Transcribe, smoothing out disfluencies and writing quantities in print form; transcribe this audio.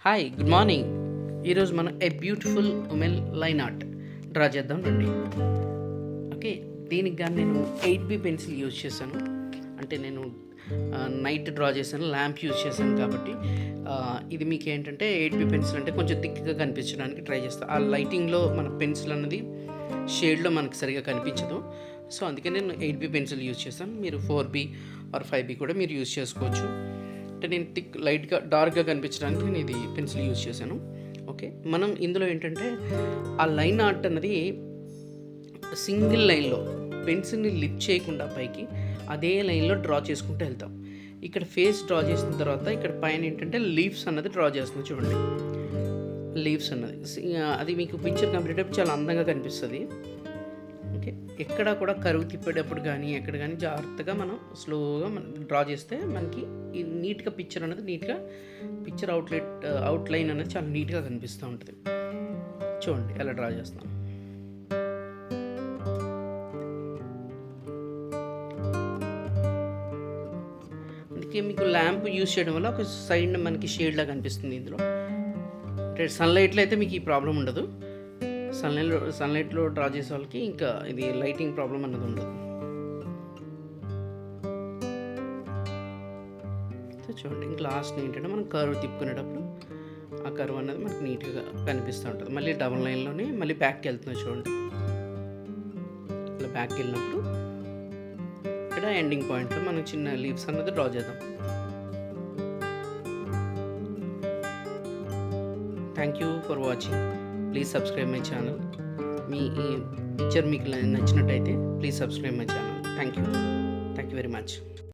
Hi good morning. ఈరోజు మనం a beautiful women line art draw చేద్దాం రండి. ఓకే, దీనికి కానీ నేను 8B పెన్సిల్ యూజ్ చేశాను. అంటే నేను నైట్ డ్రా చేశాను, ల్యాంప్ యూజ్ చేశాను కాబట్టి ఇది మీకు ఏంటంటే 8B పెన్సిల్ అంటే కొంచెం థిక్గా కనిపించడానికి ట్రై చేస్తాను. ఆ లైటింగ్లో మన పెన్సిల్ అన్నది షేడ్లో మనకు సరిగా కనిపించదు. సో అందుకే నేను 8B పెన్సిల్ యూజ్ చేశాను. మీరు 4B ఆర్ 5B కూడా మీరు యూజ్ చేసుకోవచ్చు. అంటే నేను థిక్ లైట్గా డార్క్గా కనిపించడానికి నేను ఇది పెన్సిల్ యూజ్ చేశాను. ఓకే, మనం ఇందులో ఏంటంటే ఆ లైన్ ఆర్ట్ అన్నది సింగిల్ లైన్లో పెన్సిల్ని లిఫ్ట్ చేయకుండా పైకి అదే లైన్లో డ్రా చేసుకుంటూ వెళ్తాం. ఇక్కడ ఫేస్ డ్రా చేసిన తర్వాత ఇక్కడ పైన ఏంటంటే లీవ్స్ అన్నది డ్రా చేస్తుంది. చూడండి, లీవ్స్ అన్నది అది మీకు పిక్చర్ కంప్లీట్ అయిపోయి చాలా అందంగా కనిపిస్తుంది. ఓకే, ఎక్కడ కూడా కరువు తిప్పేటప్పుడు కానీ ఎక్కడ కానీ జాగ్రత్తగా మనం స్లోగా మనం డ్రా చేస్తే మనకి ఈ నీట్గా పిక్చర్ అనేది నీట్గా పిక్చర్ అవుట్లైన్ అనేది చాలా నీట్గా కనిపిస్తూ ఉంటుంది. చూడండి ఎలా డ్రా చేస్తాం. అందుకే మీకు ల్యాంప్ యూజ్ చేయడం వల్ల ఒక సైడ్ మనకి షేడ్లా కనిపిస్తుంది. ఇందులో అంటే సన్లైట్లో అయితే మీకు ఈ ప్రాబ్లం ఉండదు. సన్లైట్లో డ్రా చేసే వాళ్ళకి ఇంకా ఇది లైటింగ్ ప్రాబ్లం అన్నది ఉండదు. సో చూడండి, ఇంక లాస్ట్ ఏంటంటే మనం కర్వ్ తిప్పుకునేటప్పుడు ఆ కర్వ్ అన్నది మనకి నీట్గా కనిపిస్తూ ఉంటుంది. మళ్ళీ డబుల్ లైన్లోనే మళ్ళీ బ్యాక్కి వెళ్తుంది. చూడండి, ఇలా బ్యాక్కి వెళ్ళినప్పుడు ఇక్కడ ఎండింగ్ పాయింట్లో మనం చిన్న లీవ్స్ అన్నది డ్రా చేద్దాం. Thank you for watching. Please subscribe my channel. మీ ఈ పిక్చర్ మీకు నచ్చినట్టయితే please subscribe my channel. Thank you very much.